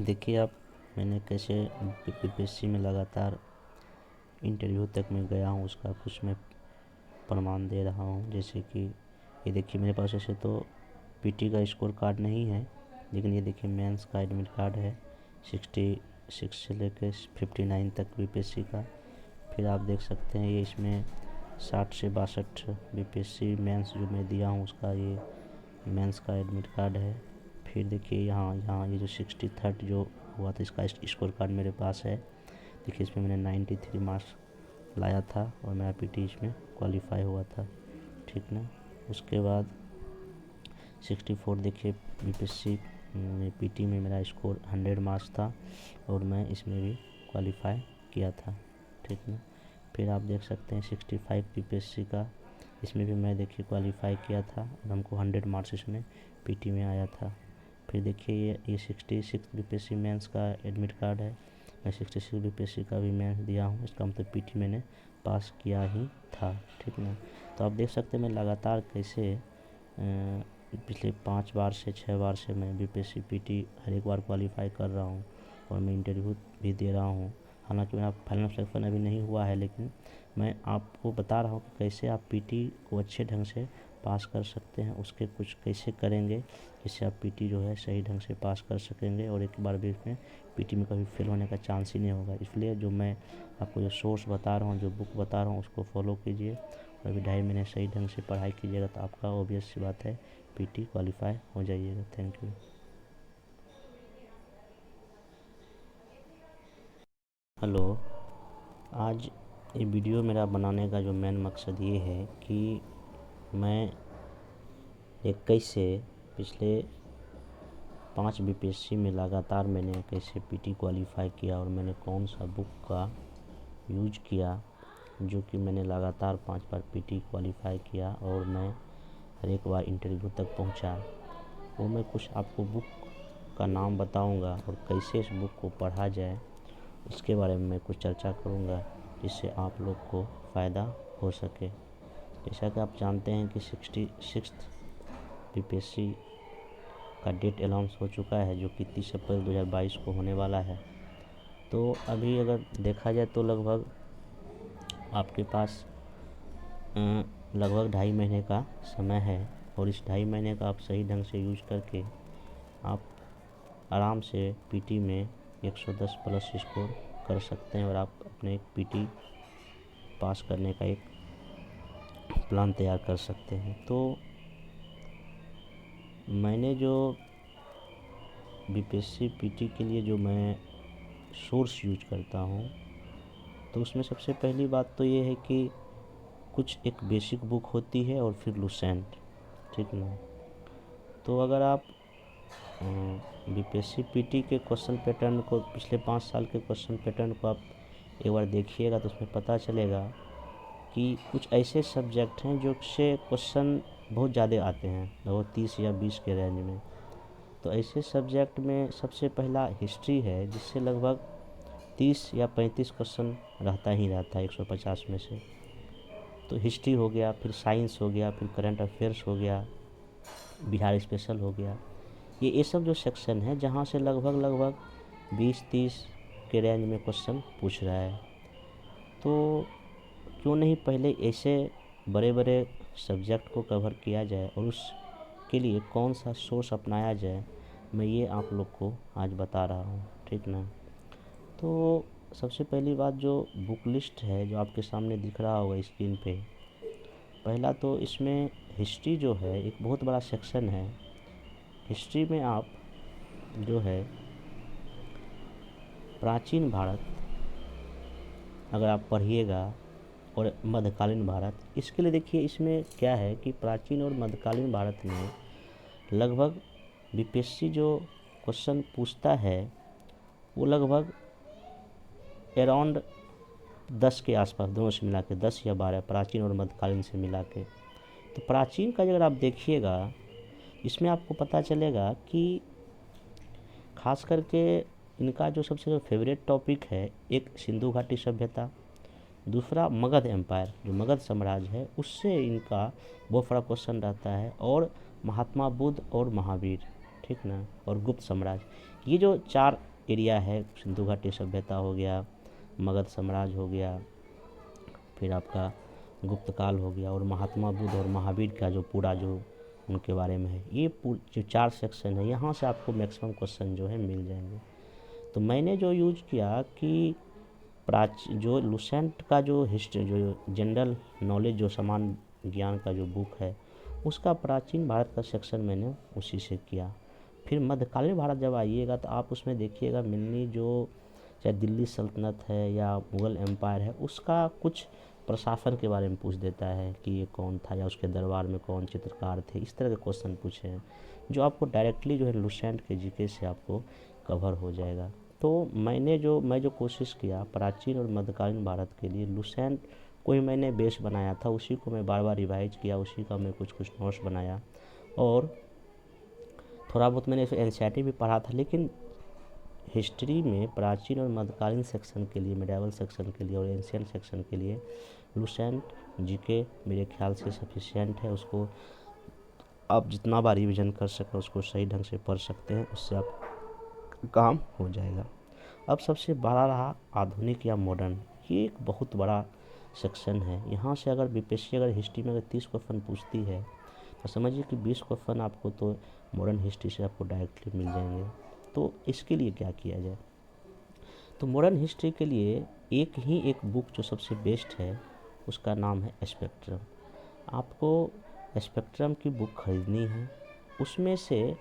देखिए आप, मैंने कैसे यूपीएससी में लगातार इंटरव्यू तक में गया हूँ, उसका कुछ मैं प्रमाण दे रहा हूँ। जैसे कि ये देखिए, मेरे पास ऐसे तो पीटी का स्कोर कार्ड नहीं है, लेकिन ये देखिए मेंस का एडमिट कार्ड है 66 से लेकर 59 तक यूपीएससी का। फिर आप देख सकते हैं ये इसमें 60 से 62 यूपीएससी मेंस जो मैं दिया हूँ उसका ये मेंस का एडमिट कार्ड है। फिर देखिए यहाँ यहाँ ये जो 63rd जो हुआ था इसका स्कोर कार्ड मेरे पास है। देखिए इसमें मैंने 93 मार्क्स लाया था और मेरा पीटी इसमें क्वालिफाई हुआ था, ठीक ना। उसके बाद 64 देखिए यूपीएससी में पीटी में मेरा स्कोर 100 मार्क्स था और मैं इसमें भी क्वालिफाई किया था, ठीक ना। फिर आप देख सकते हैं 65 यूपीएससी का, इसमें भी मैं देखिए क्वालिफाई किया था और हमको 100 मार्क्स इसमें पीटी में आया था। फिर देखिए ये 66 यूपीएससी मेंस का एडमिट कार्ड है, मैं 66 यूपीएससी का भी मेंस दिया हूँ, इसका मतलब पीटी मैंने पास किया ही था, ठीक ना। तो आप देख सकते हैं मैं लगातार कैसे पिछले 5 बार से 6 बार से मैं यूपीएससी पीटी हर एक बार क्वालिफाई कर रहा हूँ और मैं इंटरव्यू भी दे रहा हूँ। हालांकि मेरा फाइनल सिलेक्शन अभी नहीं हुआ है, लेकिन मैं आपको बता रहा हूँ कि कैसे आप पीटी को अच्छे ढंग से पास कर सकते हैं, उसके कुछ कैसे करेंगे जिससे आप पीटी जो है सही ढंग से पास कर सकेंगे और एक बार भी इसमें पीटी में कभी फेल होने का चांस ही नहीं होगा। इसलिए जो मैं आपको जो सोर्स बता रहा हूँ, जो बुक बता रहा हूँ, उसको फॉलो कीजिए और अभी 2.5 महीने सही ढंग से पढ़ाई कीजिएगा तो आपका ऑब्वियस सी बात है पीटी क्वालिफाई हो जाइएगा। Thank you. हेलो, आज ये वीडियो मेरा बनाने का जो मेन मकसद ये है कि मैं एक कैसे पिछले 5 बीपीएससी में लगातार मैंने कैसे पीटी क्वालिफाई किया और मैंने कौन सा बुक का यूज किया जो कि मैंने लगातार 5 बार पीटी क्वालिफाई किया और मैं हर एक बार इंटरव्यू तक पहुंचा। वो मैं कुछ आपको बुक का नाम बताऊंगा और कैसे इस बुक को पढ़ा जाए उसके बारे में मैं कुछ चर्चा करूंगा जिससे आप लोग को फ़ायदा हो सके। जैसा कि आप जानते हैं कि 66 बीपीएससी का डेट अनाउंस हो चुका है जो कि 30 अप्रैल 2022 को होने वाला है। तो अभी अगर देखा जाए तो लगभग आपके पास लगभग 2.5 महीने का समय है और इस 2.5 महीने का आप सही ढंग से यूज करके आप आराम से पीटी में 110 प्लस स्कोर कर सकते हैं और आप अपने एक पीटी पास करने का एक प्लान तैयार कर सकते हैं। तो मैंने जो बीपीएससी पीटी के लिए जो मैं सोर्स यूज करता हूँ तो उसमें सबसे पहली बात तो ये है कि कुछ एक बेसिक बुक होती है और फिर लुसेंट, ठीक ना। तो अगर आप बीपीएससी पीटी के क्वेश्चन पैटर्न को पिछले 5 साल के क्वेश्चन पैटर्न को आप एक बार देखिएगा तो उसमें पता चलेगा कि कुछ ऐसे सब्जेक्ट हैं जो से क्वेश्चन बहुत ज़्यादा आते हैं, लगभग 30 या 20 के रेंज में। तो ऐसे सब्जेक्ट में सबसे पहला हिस्ट्री है जिससे लगभग 30 या 35 क्वेश्चन रहता ही रहता है 150 में से। तो हिस्ट्री हो गया, फिर साइंस हो गया, फिर करंट अफेयर्स हो गया, बिहार स्पेशल हो गया। ये सब जो सेक्शन है जहाँ से लगभग 20-30 के रेंज में क्वेश्चन पूछ रहा है। तो क्यों नहीं पहले ऐसे बड़े बड़े सब्जेक्ट को कवर किया जाए और उसके लिए कौन सा सोर्स अपनाया जाए, मैं ये आप लोग को आज बता रहा हूँ, ठीक ना। तो सबसे पहली बात जो बुक लिस्ट है जो आपके सामने दिख रहा होगा स्क्रीन पे, पहला तो इसमें हिस्ट्री जो है एक बहुत बड़ा सेक्शन है। हिस्ट्री में आप जो है प्राचीन भारत अगर आप पढ़िएगा और मध्यकालीन भारत, इसके लिए देखिए इसमें क्या है कि प्राचीन और मध्यकालीन भारत में लगभग बीपीएससी जो क्वेश्चन पूछता है वो लगभग अराउंड 10 के आसपास, दोनों से मिला के 10 या 12, प्राचीन और मध्यकालीन से मिला के। तो प्राचीन का अगर आप देखिएगा इसमें आपको पता चलेगा कि खास करके इनका जो सबसे फेवरेट टॉपिक है, एक सिंधु घाटी सभ्यता, दूसरा मगध एम्पायर जो मगध साम्राज्य है उससे इनका बहुत बड़ा क्वेश्चन रहता है, और महात्मा बुद्ध और महावीर, ठीक ना, और गुप्त साम्राज्य। ये जो 4 एरिया है, सिंधु घाटी सभ्यता हो गया, मगध साम्राज्य हो गया, फिर आपका गुप्त काल हो गया, और महात्मा बुद्ध और महावीर का जो पूरा जो उनके बारे में है, ये जो 4 सेक्शन है, यहाँ से आपको मैक्सिमम क्वेश्चन जो है मिल जाएंगे। तो मैंने जो यूज किया कि जो लुसेंट का जो हिस्ट्री, जो जनरल नॉलेज, जो सामान्य ज्ञान का जो बुक है, उसका प्राचीन भारत का सेक्शन मैंने उसी से किया। फिर मध्यकालीन भारत जब आइएगा तो आप उसमें देखिएगा मिलनी जो चाहे दिल्ली सल्तनत है या मुग़ल एम्पायर है, उसका कुछ प्रशासन के बारे में पूछ देता है कि ये कौन था, या उसके दरबार में कौन चित्रकार थे, इस तरह के क्वेश्चन पूछे हैं, जो आपको डायरेक्टली जो है लुसेंट के जीके से आपको कवर हो जाएगा। तो मैं जो कोशिश किया प्राचीन और मध्यकालीन भारत के लिए, लुसेंट को ही मैंने बेस बनाया था, उसी को मैं बार बार रिवाइज किया, उसी का मैं कुछ नोट्स बनाया, और थोड़ा बहुत मैंने एनसीईआरटी भी पढ़ा था। लेकिन हिस्ट्री में प्राचीन और मध्यकालीन सेक्शन के लिए, मेडिवल सेक्शन के लिए और एंशिएंट सेक्शन के लिए लुसेंट जीके मेरे ख्याल से सफिशिएंट है। उसको आप जितना बार रिविज़न कर सकें उसको सही ढंग से पढ़ सकते हैं, उससे आप काम हो जाएगा। अब सबसे बड़ा रहा आधुनिक या मॉडर्न, ये एक बहुत बड़ा सेक्शन है। यहाँ से अगर बीपीएससी अगर हिस्ट्री में अगर 30 क्वेश्चन पूछती है तो समझिए कि 20 क्वेश्चन आपको तो मॉडर्न हिस्ट्री से आपको डायरेक्टली मिल जाएंगे। तो इसके लिए क्या किया जाए, तो मॉडर्न हिस्ट्री के लिए एक बुक जो सबसे बेस्ट है उसका नाम है स्पेक्ट्रम। आपको स्पेक्ट्रम की बुक खरीदनी है, उसमें से,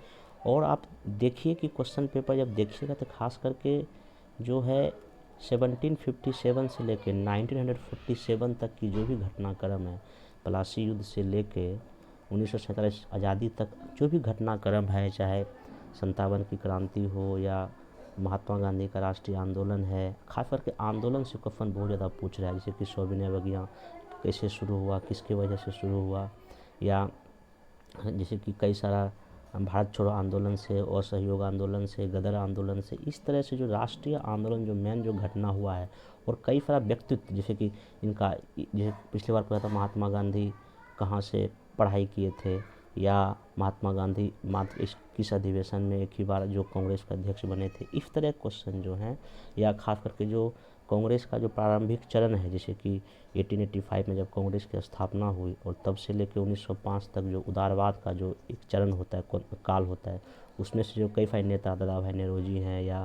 और आप देखिए कि क्वेश्चन पेपर जब देखिएगा तो खास करके जो है 1757 से लेके 1947 तक की जो भी घटनाक्रम है, प्लासी युद्ध से लेके 1947 आज़ादी तक जो भी घटनाक्रम है, चाहे 57 की क्रांति हो या महात्मा गांधी का राष्ट्रीय आंदोलन है, खास करके आंदोलन से क्वेश्चन बहुत ज़्यादा पूछ रहा है, जैसे कि सविनय अवज्ञा कैसे शुरू हुआ, किसके वजह से शुरू हुआ, या जैसे कि कई सारा भारत छोड़ो आंदोलन से, असहयोग आंदोलन से, गदर आंदोलन से, इस तरह से जो राष्ट्रीय आंदोलन जो मेन जो घटना हुआ है, और कई सारा व्यक्तित्व, जैसे कि इनका, जैसे पिछली बार पता था महात्मा गांधी कहाँ से पढ़ाई किए थे, या महात्मा गांधी मात्र किस अधिवेशन में एक ही बार जो कांग्रेस के अध्यक्ष बने थे, इस तरह क्वेश्चन जो हैं, या खास करके जो कांग्रेस का जो प्रारंभिक चरण है, जैसे कि 1885 में जब कांग्रेस की स्थापना हुई और तब से लेकर 1905 तक जो उदारवाद का जो एक चरण होता है, काल होता है, उसमें से जो कई सारे नेता, दादा भाई नौरोजी हैं या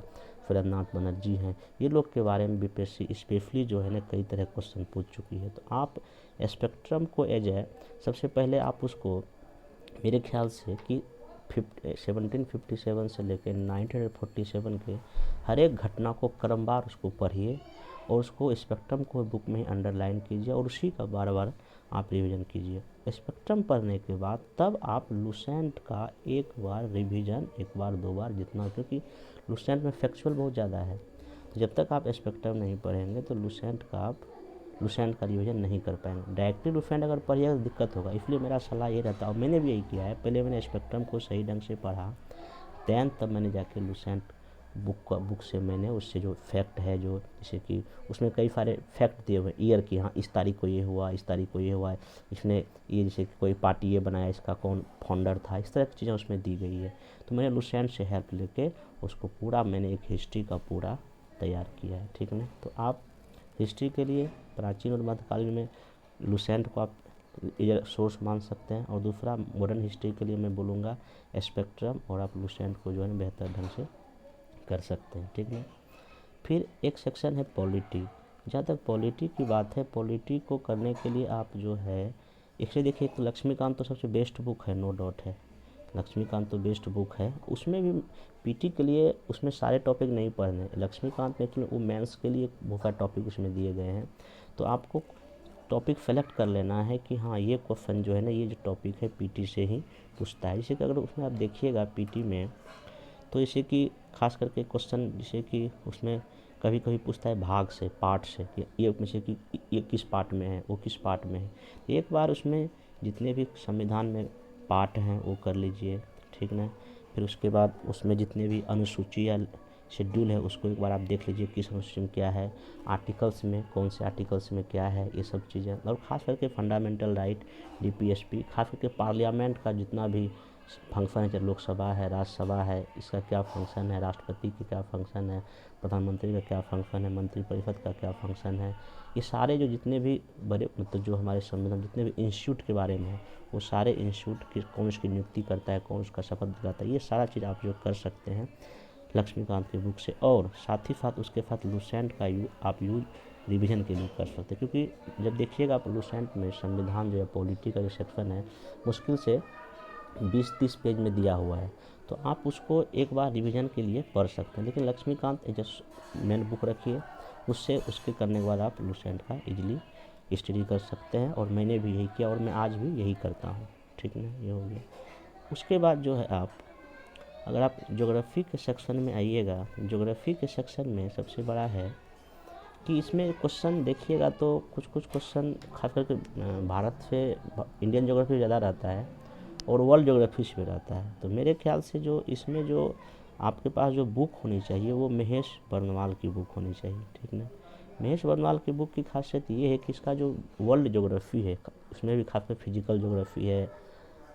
फरीदनाथ बनर्जी हैं, ये लोग के बारे में बीपीएससी स्पेशली जो है ना कई तरह क्वेश्चन पूछ चुकी है। तो आप स्पेक्ट्रम को सबसे पहले आप उसको मेरे ख्याल से कि 1757 से लेकर 1947 के हर एक घटना को क्रमवार उसको पढ़िए, और उसको स्पेक्ट्रम को बुक में अंडरलाइन कीजिए, और उसी का बार बार आप रिवीजन कीजिए। स्पेक्ट्रम पढ़ने के बाद तब आप लुसेंट का एक बार रिवीजन, एक बार 2 बार जितना, क्योंकि लुसेंट में फैक्चुअल बहुत ज़्यादा है, तो जब तक आप स्पेक्ट्रम नहीं पढ़ेंगे तो लुसेंट का रिवीजन नहीं कर पाएंगे। डायरेक्टली लुसेंट अगर पढ़िएगा तो दिक्कत होगा, इसलिए मेरा सलाह ये रहता है, और मैंने भी यही किया है, पहले मैंने स्पेक्ट्रम को सही ढंग से पढ़ा, दैन तब मैंने जाके लुसेंट बुक से मैंने उससे जो फैक्ट है, जो जैसे कि उसमें कई सारे फैक्ट दिए हुए ईयर की, हाँ इस तारीख को ये हुआ, इस तारीख को ये हुआ, इसने ये जैसे कि कोई पार्टी ये बनाया, इसका कौन फाउंडर था, इस तरह की चीज़ें उसमें दी गई है। तो मैंने लुसेंट से हेल्प लेके उसको पूरा मैंने एक हिस्ट्री का पूरा तैयार किया है, ठीक है। तो आप हिस्ट्री के लिए प्राचीन और मध्यकालीन में लुसेंट को आप सोर्स मान सकते हैं, और दूसरा मॉडर्न हिस्ट्री के लिए मैं बोलूँगा स्पेक्ट्रम, और आप लुसेंट को जो है बेहतर ढंग से कर सकते हैं, ठीक है। फिर एक सेक्शन है पॉलिटी। जहाँ तक पॉलिटी की बात है, पॉलिटी को करने के लिए आप जो है, इससे देखिए तो लक्ष्मीकांत तो सबसे बेस्ट बुक है, नो डाउट है, लक्ष्मीकांत तो बेस्ट बुक है। उसमें भी पीटी के लिए उसमें सारे टॉपिक नहीं पढ़ने, लक्ष्मीकांत में तो वो मेंस के लिए बहुत सारे टॉपिक उसमें दिए गए हैं, तो आपको टॉपिक सेलेक्ट कर लेना है कि हाँ ये क्वेश्चन जो है ना, ये जो टॉपिक है पीटी से ही पूछता है। जैसे कि अगर उसमें आप देखिएगा पीटी में, तो जैसे कि खास करके क्वेश्चन जैसे कि उसमें कभी कभी पूछता है भाग से, पार्ट से, कि ये में से कि ये किस पार्ट में है, वो किस पार्ट में है। एक बार उसमें जितने भी संविधान में पार्ट हैं वो कर लीजिए, ठीक ना। फिर उसके बाद उसमें जितने भी अनुसूची या शेड्यूल है उसको एक बार आप देख लीजिए, किस अनुसूची में क्या है, आर्टिकल्स में कौन से आर्टिकल्स में क्या है, ये सब चीज़ें। और ख़ास करके फंडामेंटल राइट, डीपीएसपी, खास करके पार्लियामेंट का जितना भी फंक्शन है, चाहे लोकसभा है, राज्यसभा है, इसका क्या फंक्शन है, राष्ट्रपति की क्या फंक्शन है, प्रधानमंत्री का क्या फंक्शन है, मंत्रिपरिषद का क्या फंक्शन है, ये सारे जो जितने भी बड़े मतलब जो हमारे संविधान जितने भी इंस्टीट्यूट के बारे में है, वो सारे इंस्टीट्यूट की कौन उसकी नियुक्ति करता है, कौन उसका शपथ दिलाता है, ये सारा चीज़ आप जो कर सकते हैं लक्ष्मीकांत की बुक से। और साथ ही साथ उसके साथ लुसेंट का आप यूज रिवीजन के लिए कर सकते हैं, क्योंकि जब देखिएगा आप लुसेंट में संविधान जो है पॉलिटी का जो सेक्शन है मुश्किल से 20-30 पेज में दिया हुआ है, तो आप उसको एक बार रिवीजन के लिए पढ़ सकते हैं। लेकिन लक्ष्मीकांत जस्ट मेन बुक रखिए, उससे उसके करने के बाद आप लुसेंट का इजीली स्टडी कर सकते हैं, और मैंने भी यही किया और मैं आज भी यही करता हूँ। ठीक ना, ये हो गया। उसके बाद जो है आप अगर आप ज्योग्राफी के सेक्शन में आइएगा, ज्योग्राफी के सेक्शन में सबसे बड़ा है कि इसमें क्वेश्चन देखिएगा तो कुछ क्वेश्चन खास करके भारत से इंडियन ज्योग्राफी ज़्यादा रहता है और वर्ल्ड ज्योग्राफी से रहता है। तो मेरे ख्याल से जो इसमें जो आपके पास जो बुक होनी चाहिए वो महेश बर्नवाल की बुक होनी चाहिए। ठीक ना, महेश बर्नवाल की बुक की खासियत ये है कि इसका जो वर्ल्ड ज्योग्राफी है उसमें भी खासकर फिजिकल ज्योग्राफी है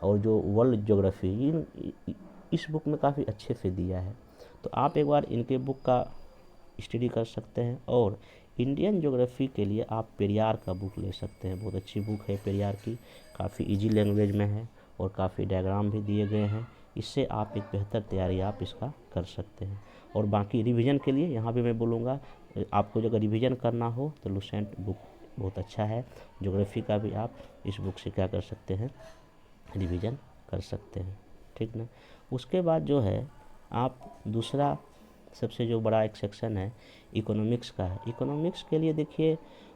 और जो वर्ल्ड ज्योग्राफी इस बुक में काफ़ी अच्छे से दिया है। तो आप एक बार इनके बुक का स्टडी कर सकते हैं। और इंडियन ज्योग्राफी के लिए आप पेरियार का बुक ले सकते हैं, बहुत अच्छी बुक है पेरियार की, काफ़ी इजी लैंग्वेज में है और काफ़ी डायग्राम भी दिए गए हैं। इससे आप एक बेहतर तैयारी आप इसका कर सकते हैं। और बाकी रिवीजन के लिए यहाँ भी मैं बोलूँगा, आपको अगर रिवीजन करना हो तो लुसेंट बुक बहुत अच्छा है। ज्योग्राफी का भी आप इस बुक से क्या कर सकते हैं, रिवीजन कर सकते हैं। ठीक ना, उसके बाद जो है आप दूसरा सबसे जो बड़ा एक सेक्शन है इकोनॉमिक्स का है। इकोनॉमिक्स के लिए देखिए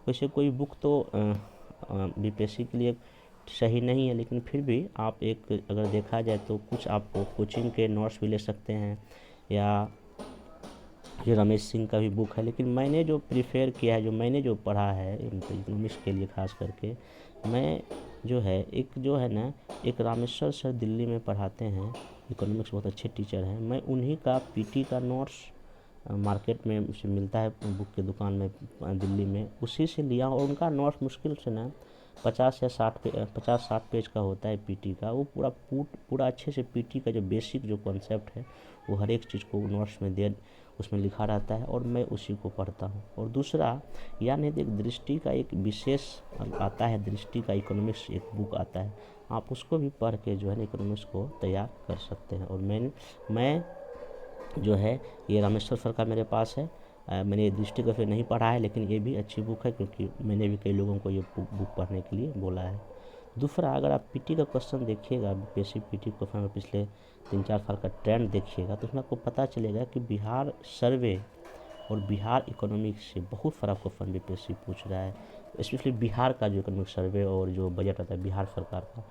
वैसे कोई बुक तो बीपीएससी के लिए सही नहीं है, लेकिन फिर भी आप एक अगर देखा जाए तो कुछ आपको कोचिंग के नोट्स भी ले सकते हैं, या ये रमेश सिंह का भी बुक है। लेकिन मैंने जो प्रीफेर किया है, जो मैंने जो पढ़ा है इकोनॉमिक्स के लिए खास करके, मैं जो है एक रामेश्वर सर दिल्ली में पढ़ाते हैं इकोनॉमिक्स, बहुत अच्छे टीचर हैं। मैं उन्हीं का पीटी का नोट्स मार्केट में उसे मिलता है बुक की दुकान में दिल्ली में, उसी से लिया। और उनका नोट्स मुश्किल से 50-60 पेज का होता है पीटी का। वो पूरा अच्छे से पीटी का जो बेसिक जो कॉन्सेप्ट है वो हर एक चीज़ को नोट्स में उसमें लिखा रहता है, और मैं उसी को पढ़ता हूँ। और दूसरा यानी एक दृष्टि का एक विशेष आता है, दृष्टि का इकोनॉमिक्स एक बुक आता है, आप उसको भी पढ़ के जो है इकोनॉमिक्स को तैयार कर सकते हैं। और मैं जो है ये रामेश्वर सर का मेरे पास है। मैंने ये दृष्टि का फिर नहीं पढ़ा है, लेकिन ये भी अच्छी बुक है, क्योंकि मैंने भी कई लोगों को ये बुक पढ़ने के लिए बोला है। दूसरा, अगर आप पीटी का क्वेश्चन देखिएगा, बीपीएससी पीटी क्वेश्चन में पिछले 3-4 साल का ट्रेंड देखिएगा, तो उसमें आपको पता चलेगा कि बिहार सर्वे और बिहार इकोनॉमिक्स से बहुत सारा क्वेश्चन बीपीएससी पूछ रहा है। स्पेशली बिहार का जो इकोनॉमिक सर्वे और जो बजट आता है बिहार सरकार का,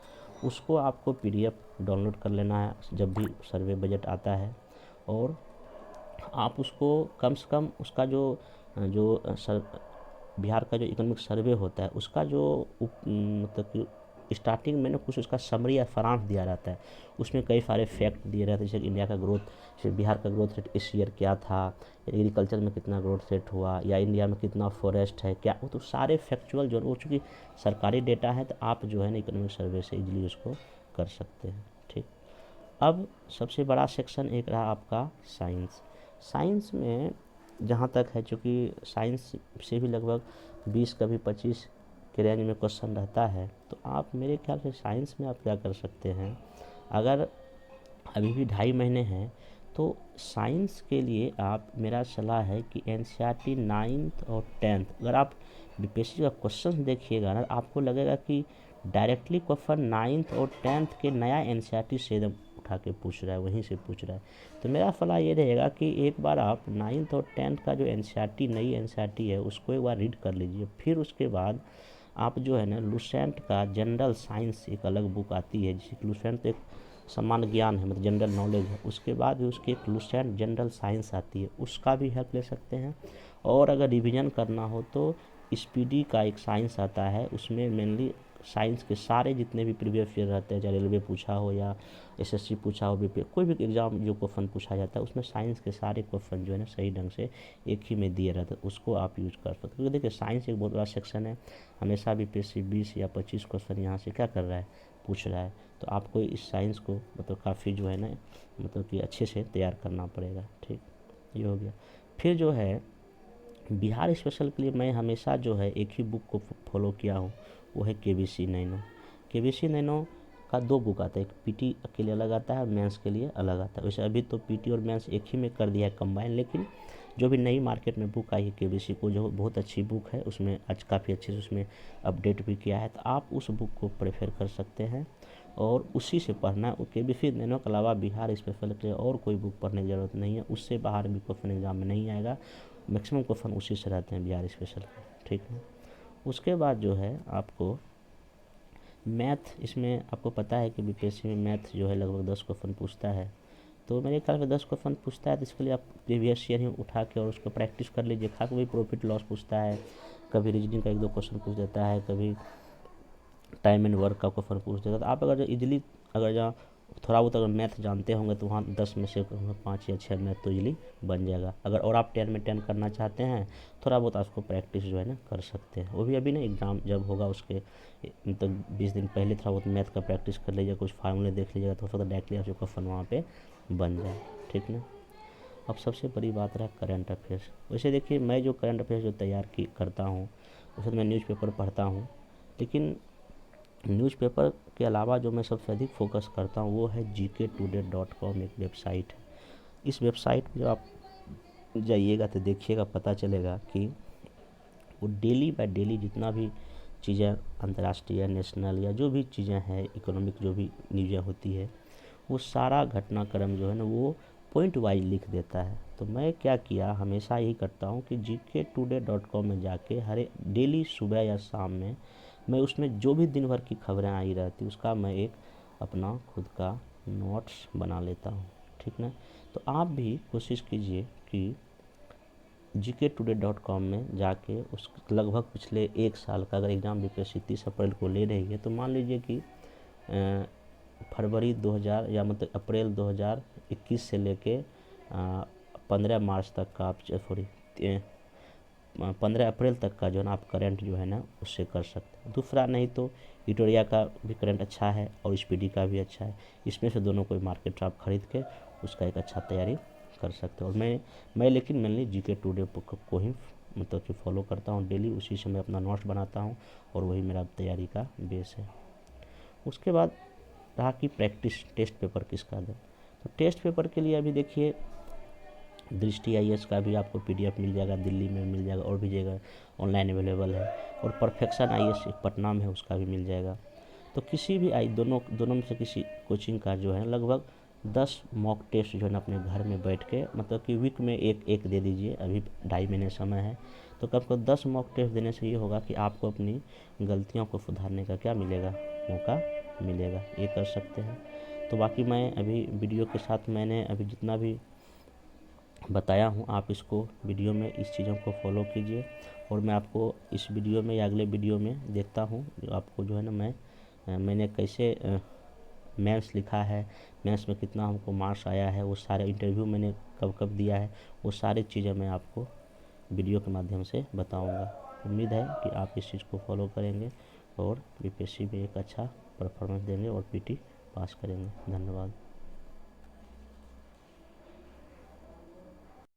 उसको आपको पीडीएफ डाउनलोड कर लेना है जब भी सर्वे बजट आता है, और आप उसको कम से कम उसका बिहार का जो इकोनॉमिक सर्वे होता है उसका जो मतलब कि स्टार्टिंग में ना कुछ उसका समरी या सारांश दिया रहता है। उसमें कई सारे फैक्ट दिए रहते हैं, जैसे इंडिया का ग्रोथ, जैसे बिहार का ग्रोथ रेट इस ईयर क्या था, एग्रीकल्चर में कितना ग्रोथ रेट हुआ, या इंडिया में कितना फॉरेस्ट है क्या, वो तो सारे फैक्चुअल जो वो चूँकि सरकारी डेटा है, तो आप जो है ना इकोनॉमिक सर्वे से इजीली उसको कर सकते हैं। ठीक, अब सबसे बड़ा सेक्शन एक रहा आपका साइंस। साइंस में जहाँ तक है, चूँकि साइंस से भी लगभग 20 कभी 25 के रेंज में क्वेश्चन रहता है, तो आप मेरे ख्याल से साइंस में आप क्या कर सकते हैं, अगर अभी भी 2.5 महीने हैं तो साइंस के लिए आप, मेरा सलाह है कि एनसीईआरटी 9th और 10th, अगर आप बीपीएससी का क्वेश्चन देखिएगा ना, आपको लगेगा कि डायरेक्टली क्वेश्चन 9th और 10th के नया एनसीईआरटी से एकदम उठा के पूछ रहा है, वहीं से पूछ रहा है। तो मेरा सलाह ये रहेगा कि एक बार आप 9th और 10th का जो एनसीईआरटी नई एनसीईआरटी है उसको एक बार रीड कर लीजिए। फिर उसके बाद आप जो है ना लुसेंट का जनरल साइंस एक अलग बुक आती है, जिसे लुसेंट एक सामान्य ज्ञान है, मतलब जनरल नॉलेज है, उसके बाद भी उसकी एक लुसेंट जनरल साइंस आती है, उसका भी हेल्प ले सकते हैं। और अगर रिवीजन करना हो तो स्पीडी का एक साइंस आता है, उसमें मेनली साइंस के सारे जितने भी प्रीवियस ईयर रहते हैं, चाहे रेलवे पूछा हो या एसएससी पूछा हो, बीपी कोई भी एग्ज़ाम जो क्वेश्चन पूछा जाता है, उसमें साइंस के सारे क्वेश्चन जो है ना सही ढंग से एक ही में दिए रहते हैं, उसको आप यूज कर सकते हैं। क्योंकि देखिए साइंस एक बहुत बड़ा सेक्शन है, हमेशा बीपीएससी 20 या 25 क्वेश्चन यहाँ से क्या कर रहा है, पूछ रहा है। तो आपको इस साइंस को मतलब काफ़ी जो है ना मतलब कि अच्छे से तैयार करना पड़ेगा। ठीक, ये हो गया। फिर जो है बिहार स्पेशल के लिए मैं हमेशा जो है एक ही बुक को फॉलो किया हूँ, वो है केबीसी नैनो। केबीसी नैनो का 2 बुक आता है, एक पीटी के लिए अलग आता है और मेंस के लिए अलग आता है। वैसे अभी तो पीटी और मेंस एक ही में कर दिया है कंबाइन, लेकिन जो भी नई मार्केट में बुक आई है केबीसी को, जो बहुत अच्छी बुक है, उसमें आज काफ़ी अच्छे से उसमें अपडेट भी किया है, तो आप उस बुक को प्रेफर कर सकते हैं और उसी से पढ़ना। केबीसी नैनो के अलावा बिहार स्पेशल के लिए और कोई बुक पढ़ने की ज़रूरत नहीं है, उससे बाहर भी क्वेश्चन एग्जाम में नहीं आएगा। मैक्सिमम क्वेश्चन उसी से रहते हैं बिहार स्पेशल के। ठीक है, उसके बाद जो है आपको मैथ, इसमें आपको पता है कि बीपीएससी में मैथ जो है लगभग 10 क्वेश्चन पूछता है। तो मेरे ख्याल से 10 क्वेश्चन पूछता है, तो इसके लिए आप प्रीवियस ईयर ही उठा के और उसको प्रैक्टिस कर लीजिए। खास कभी प्रॉफिट लॉस पूछता है, कभी रीजनिंग का 1-2 क्वेश्चन पूछ देता है, कभी टाइम एंड वर्क का क्वेश्चन पूछ देता है। तो आप अगर इजीली अगर जहाँ थोड़ा बहुत अगर मैथ जानते होंगे तो वहाँ 10 में से 5 या 6 मैथ तो इजीली बन जाएगा। अगर और आप 10 में 10 करना चाहते हैं, थोड़ा बहुत आपको प्रैक्टिस जो है ना कर सकते हैं। वो भी अभी ना एग्ज़ाम जब होगा उसके मतलब 20 दिन पहले थोड़ा बहुत मैथ का प्रैक्टिस कर लीजिएगा, कुछ फार्मूले देख लीजिएगा, तो हो सकता है डायरेक्टली आपको क्वेश्चन वहाँ पे बन जाए। ठीक ना। अब सबसे बड़ी बात रहा करंट अफेयर्स। वैसे देखिए, मैं जो करंट अफेयर्स जो तैयार करता हूँ, उसमें मैं न्यूज़पेपर पढ़ता हूँ, लेकिन न्यूज़पेपर के अलावा जो मैं सबसे अधिक फोकस करता हूँ वो है gktoday.com एक वेबसाइट है। इस वेबसाइट पे जो आप जाइएगा तो देखिएगा, पता चलेगा कि वो डेली बाय डेली जितना भी चीज़ें अंतर्राष्ट्रीय नेशनल या जो भी चीज़ें हैं इकोनॉमिक जो भी न्यूज़ें होती है, वो सारा घटनाक्रम जो है ना वो पॉइंट वाइज लिख देता है। तो मैं क्या किया, हमेशा यही करता हूँ कि gktoday.com में जाके हर डेली सुबह या शाम में मैं उसमें जो भी दिन भर की खबरें आई रहती उसका मैं एक अपना खुद का नोट्स बना लेता हूँ। ठीक ना। तो आप भी कोशिश कीजिए कि gktoday.com में जाके उस लगभग पिछले 1 साल का अगर एग्ज़ाम बीपीएससी 30 अप्रैल को ले रही है, तो मान लीजिए कि फरवरी 2000 या मतलब अप्रैल 2021 से लेके 15 मार्च तक का आप 15 अप्रैल तक का जो है ना आप करंट जो है ना उससे कर सकते हैं। दूसरा नहीं तो इटोरिया का भी करंट अच्छा है और स्पीडी का भी अच्छा है, इसमें से दोनों कोई मार्केट आप खरीद के उसका एक अच्छा तैयारी कर सकते हो। और मैं लेकिन मेनली जीके टुडे को ही मतलब कि फॉलो करता हूँ डेली, उसी से मैं अपना नोट्स बनाता हूँ और वही मेरा तैयारी का बेस है। उसके बाद रहा कि प्रैक्टिस टेस्ट पेपर किसका दें, तो टेस्ट पेपर के लिए अभी देखिए दृष्टि आईएएस का भी आपको पीडीएफ मिल जाएगा, दिल्ली में मिल जाएगा और भी जगह ऑनलाइन अवेलेबल है, और परफेक्शन आईएएस पटना में है उसका भी मिल जाएगा। तो किसी भी दोनों में से किसी कोचिंग का जो है लगभग 10 मॉक टेस्ट जो है ना अपने घर में बैठ के मतलब कि वीक में एक दे दीजिए, अभी 2.5 महीने समय है, तो कम से कम 10 मॉक टेस्ट देने से ये होगा कि आपको अपनी गलतियों को सुधारने का क्या मिलेगा, मौका मिलेगा। ये कर सकते हैं। तो बाकी मैं अभी वीडियो के साथ मैंने अभी जितना भी बताया हूँ, आप इसको वीडियो में इस चीज़ों को फॉलो कीजिए, और मैं आपको इस वीडियो में या अगले वीडियो में देखता हूँ जो आपको जो है ना मैंने कैसे मेंस लिखा है, मेंस में कितना हमको मार्क्स आया है, वो सारे इंटरव्यू मैंने कब कब दिया है, वो सारी चीज़ें मैं आपको वीडियो के माध्यम से बताऊँगा। उम्मीद है कि आप इस चीज़ को फॉलो करेंगे और बीपीएससी में एक अच्छा परफॉर्मेंस देंगे और पीटी पास करेंगे। धन्यवाद।